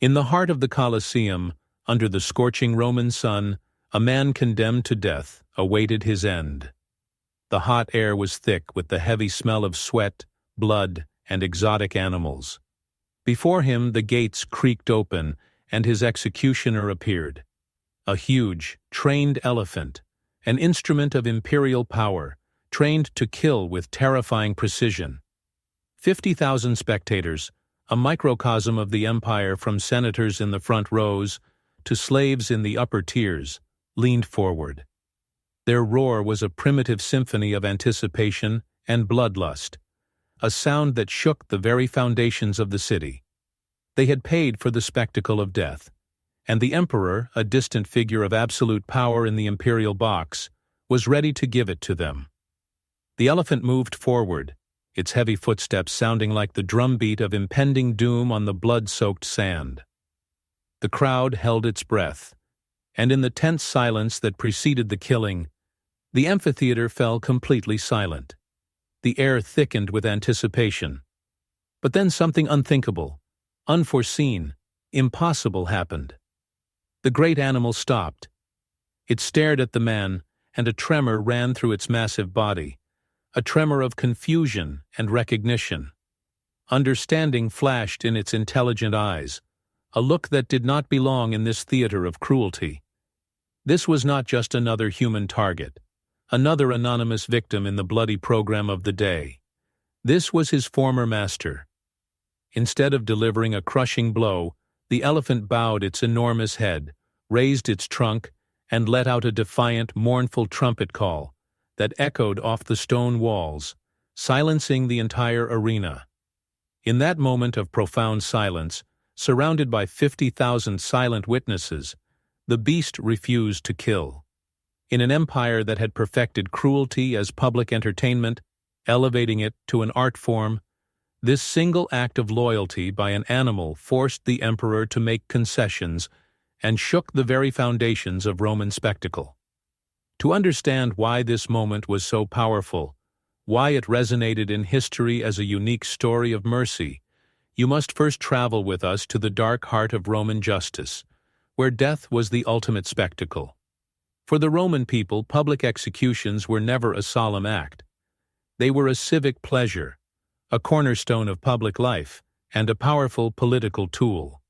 In the heart of the Coliseum, under the scorching Roman sun, a man condemned to death awaited his end. The hot air was thick with the heavy smell of sweat, blood, and exotic animals. Before him the gates creaked open, and his executioner appeared. A huge, trained elephant, an instrument of imperial power, trained to kill with terrifying precision. 50,000 spectators, a microcosm of the empire from senators in the front rows to slaves in the upper tiers, leaned forward. Their roar was a primitive symphony of anticipation and bloodlust, a sound that shook the very foundations of the city. They had paid for the spectacle of death, and the emperor, a distant figure of absolute power in the imperial box, was ready to give it to them. The elephant moved forward, its heavy footsteps sounding like the drumbeat of impending doom on the blood-soaked sand. The crowd held its breath, and in the tense silence that preceded the killing, the amphitheater fell completely silent. The air thickened with anticipation. But then something unthinkable, unforeseen, impossible happened. The great animal stopped. It stared at the man, and a tremor ran through its massive body, a tremor of confusion and recognition. Understanding flashed in its intelligent eyes, a look that did not belong in this theater of cruelty. This was not just another human target, another anonymous victim in the bloody program of the day. This was his former master. Instead of delivering a crushing blow, the elephant bowed its enormous head, raised its trunk, and let out a defiant, mournful trumpet call that echoed off the stone walls, silencing the entire arena. In that moment of profound silence, surrounded by 50,000 silent witnesses, the beast refused to kill. In an empire that had perfected cruelty as public entertainment, elevating it to an art form, this single act of loyalty by an animal forced the emperor to make concessions and shook the very foundations of Roman spectacle. To understand why this moment was so powerful, why it resonated in history as a unique story of mercy, you must first travel with us to the dark heart of Roman justice, where death was the ultimate spectacle. For the Roman people, public executions were never a solemn act. They were a civic pleasure, a cornerstone of public life, and a powerful political tool.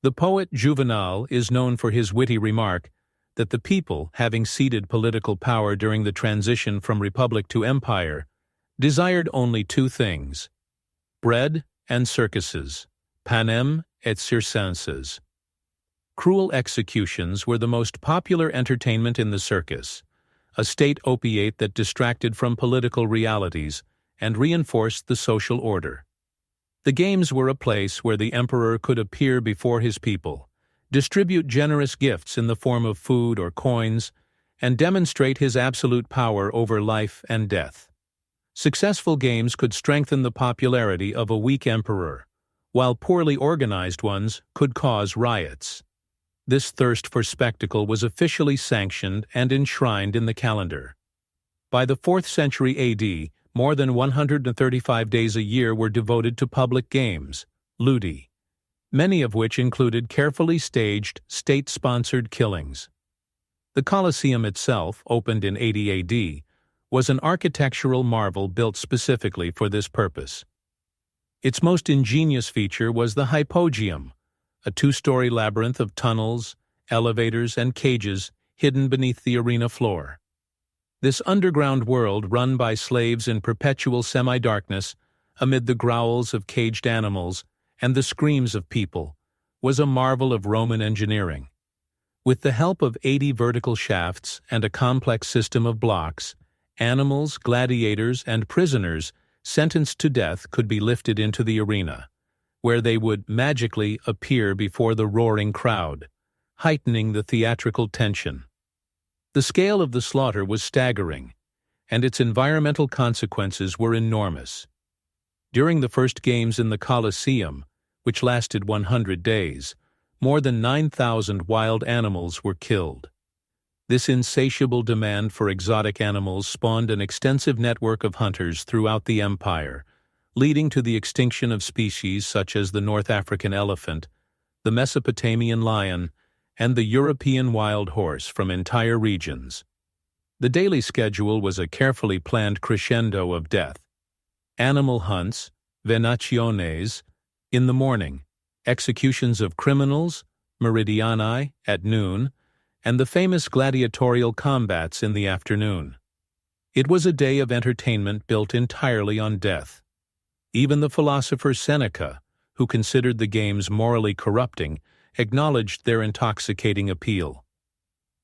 The poet Juvenal is known for his witty remark that the people, having ceded political power during the transition from republic to empire, desired only two things: bread and circuses, panem et circenses. Cruel executions were the most popular entertainment in the circus, a state opiate that distracted from political realities and reinforced the social order. The games were a place where the emperor could appear before his people, distribute generous gifts in the form of food or coins, and demonstrate his absolute power over life and death. Successful games could strengthen the popularity of a weak emperor, while poorly organized ones could cause riots. This thirst for spectacle was officially sanctioned and enshrined in the calendar. By the 4th century AD, more than 135 days a year were devoted to public games, ludi, many of which included carefully staged, state-sponsored killings. The Coliseum itself, opened in 80 AD, was an architectural marvel built specifically for this purpose. Its most ingenious feature was the Hypoium, a 2-story labyrinth of tunnels, elevators, and cages hidden beneath the arena floor. This underground world, run by slaves in perpetual semi-darkness, amid the growls of caged animals and the screams of people, was a marvel of Roman engineering. With the help of 80 vertical shafts and a complex system of blocks, animals, gladiators, and prisoners sentenced to death could be lifted into the arena, where they would magically appear before the roaring crowd, heightening the theatrical tension. The scale of the slaughter was staggering, and its environmental consequences were enormous. During the first games in the Coliseum, which lasted 100 days, more than 9,000 wild animals were killed. This insatiable demand for exotic animals spawned an extensive network of hunters throughout the empire, leading to the extinction of species such as the North African elephant, the Mesopotamian lion, and the European wild horse from entire regions. The daily schedule was a carefully planned crescendo of death. Animal hunts, venationes, in the morning, executions of criminals, meridiani, at noon, and the famous gladiatorial combats in the afternoon. It was a day of entertainment built entirely on death. Even the philosopher Seneca, who considered the games morally corrupting, acknowledged their intoxicating appeal.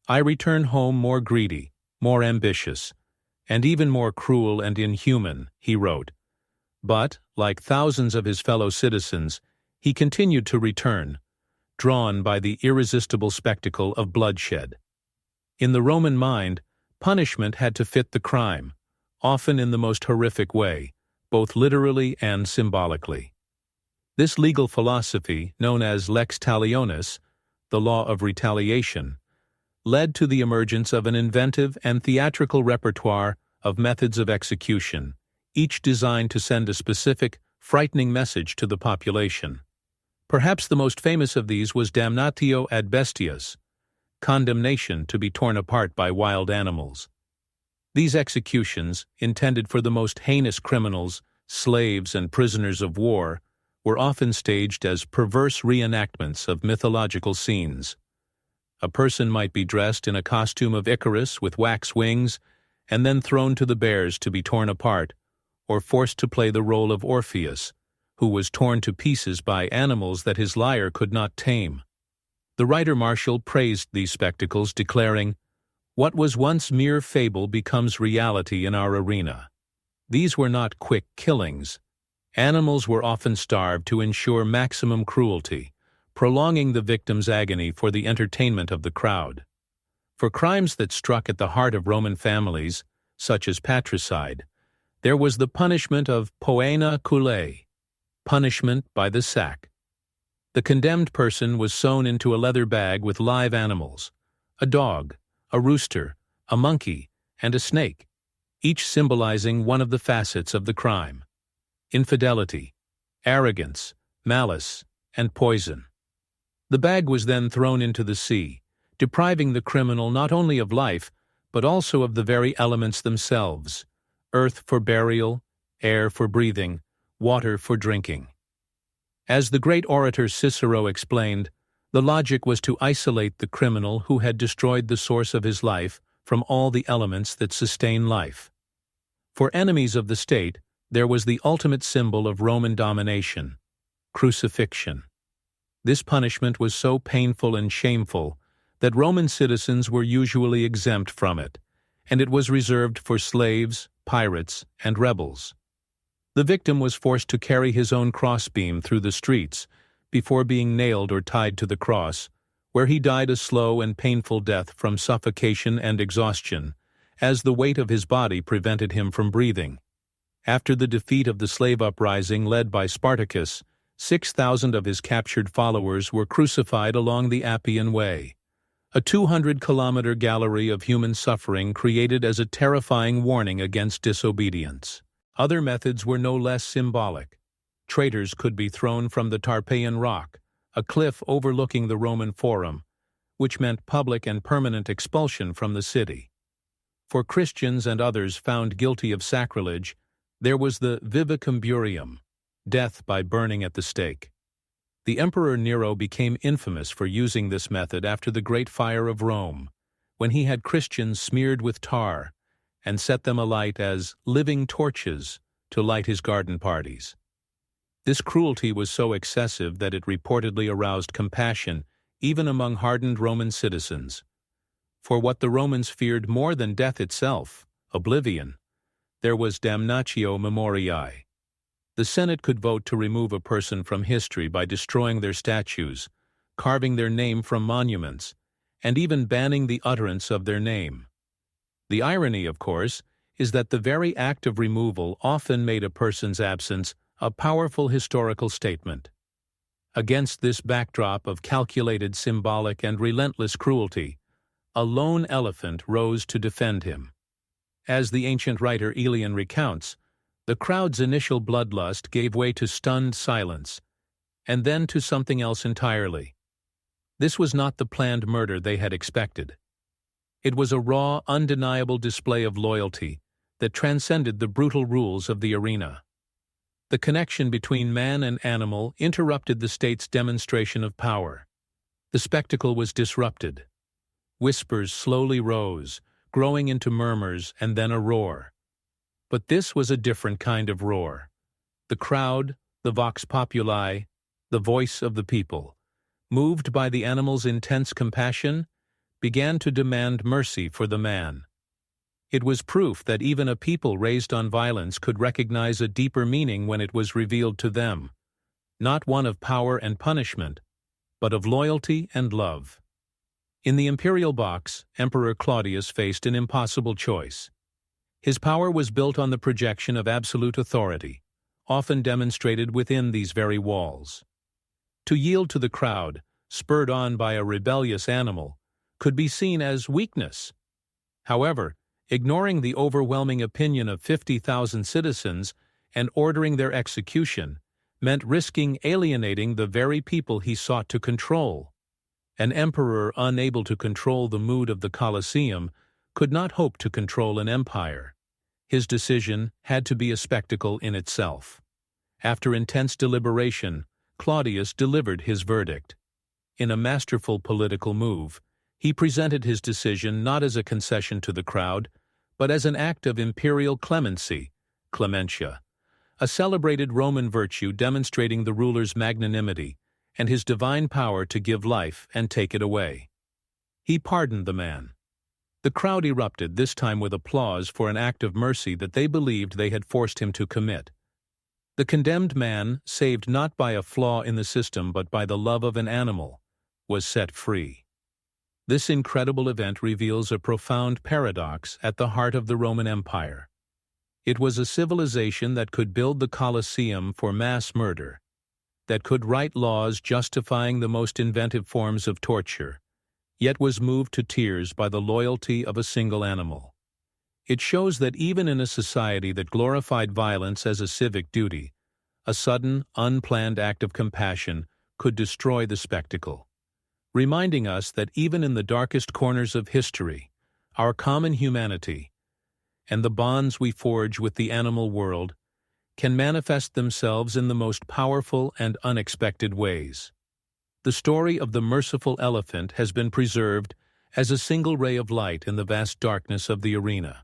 "I return home more greedy, more ambitious, and even more cruel and inhuman," he wrote. But, like thousands of his fellow citizens, he continued to return, drawn by the irresistible spectacle of bloodshed. In the Roman mind, punishment had to fit the crime, often in the most horrific way, both literally and symbolically. This legal philosophy, known as lex talionis, the law of retaliation, led to the emergence of an inventive and theatrical repertoire of methods of execution, each designed to send a specific, frightening message to the population. Perhaps the most famous of these was damnatio ad bestias, condemnation to be torn apart by wild animals. These executions, intended for the most heinous criminals, slaves, and prisoners of war, were often staged as perverse reenactments of mythological scenes. A person might be dressed in a costume of Icarus with wax wings and then thrown to the bears to be torn apart, or forced to play the role of Orpheus, who was torn to pieces by animals that his lyre could not tame. The writer Martial praised these spectacles, declaring, "What was once mere fable becomes reality in our arena." These were not quick killings. Animals were often starved to ensure maximum cruelty, prolonging the victim's agony for the entertainment of the crowd. For crimes that struck at the heart of Roman families, such as patricide, there was the punishment of poena culae, punishment by the sack. The condemned person was sewn into a leather bag with live animals, a dog, a rooster, a monkey, and a snake, each symbolizing one of the facets of the crime: infidelity, arrogance, malice, and poison. The bag was then thrown into the sea, depriving the criminal not only of life, but also of the very elements themselves: earth for burial, air for breathing, water for drinking. As the great orator Cicero explained, the logic was to isolate the criminal who had destroyed the source of his life from all the elements that sustain life. For enemies of the state, there was the ultimate symbol of Roman domination: crucifixion. This punishment was so painful and shameful that Roman citizens were usually exempt from it, and it was reserved for slaves, pirates, and rebels. The victim was forced to carry his own crossbeam through the streets before being nailed or tied to the cross, where he died a slow and painful death from suffocation and exhaustion, as the weight of his body prevented him from breathing. After the defeat of the slave uprising led by Spartacus, 6,000 of his captured followers were crucified along the Appian Way, a 200-kilometer gallery of human suffering created as a terrifying warning against disobedience. Other methods were no less symbolic. Traitors could be thrown from the Tarpeian Rock, a cliff overlooking the Roman Forum, which meant public and permanent expulsion from the city. For Christians and others found guilty of sacrilege, there was the vivicum, death by burning at the stake. The Emperor Nero became infamous for using this method after the Great Fire of Rome, when he had Christians smeared with tar and set them alight as living torches to light his garden parties. This cruelty was so excessive that it reportedly aroused compassion even among hardened Roman citizens. For what the Romans feared more than death itself, oblivion, there was damnatio memoriae. The Senate could vote to remove a person from history by destroying their statues, carving their name from monuments, and even banning the utterance of their name. The irony, of course, is that the very act of removal often made a person's absence a powerful historical statement. Against this backdrop of calculated symbolic and relentless cruelty, a lone elephant rose to defend him. As the ancient writer Aelian recounts, the crowd's initial bloodlust gave way to stunned silence, and then to something else entirely. This was not the planned murder they had expected. It was a raw, undeniable display of loyalty that transcended the brutal rules of the arena. The connection between man and animal interrupted the state's demonstration of power. The spectacle was disrupted. Whispers slowly rose, growing into murmurs and then a roar. But this was a different kind of roar. The crowd, the vox populi, the voice of the people, moved by the animal's intense compassion, began to demand mercy for the man. It was proof that even a people raised on violence could recognize a deeper meaning when it was revealed to them, not one of power and punishment, but of loyalty and love. In the imperial box, Emperor Claudius faced an impossible choice. His power was built on the projection of absolute authority, often demonstrated within these very walls. To yield to the crowd, spurred on by a rebellious animal, could be seen as weakness. However, ignoring the overwhelming opinion of 50,000 citizens and ordering their execution meant risking alienating the very people he sought to control. An emperor unable to control the mood of the Coliseum could not hope to control an empire. His decision had to be a spectacle in itself. After intense deliberation, Claudius delivered his verdict. In a masterful political move, he presented his decision not as a concession to the crowd, but as an act of imperial clemency, clementia, a celebrated Roman virtue demonstrating the ruler's magnanimity and his divine power to give life and take it away. He pardoned the man. The crowd erupted, this time with applause for an act of mercy that they believed they had forced him to commit. The condemned man, saved not by a flaw in the system but by the love of an animal, was set free. This incredible event reveals a profound paradox at the heart of the Roman Empire. It was a civilization that could build the Coliseum for mass murder, that could write laws justifying the most inventive forms of torture, yet was moved to tears by the loyalty of a single animal. It shows that even in a society that glorified violence as a civic duty, a sudden, unplanned act of compassion could destroy the spectacle, reminding us that even in the darkest corners of history, our common humanity and the bonds we forge with the animal world can manifest themselves in the most powerful and unexpected ways. The story of the merciful elephant has been preserved as a single ray of light in the vast darkness of the arena.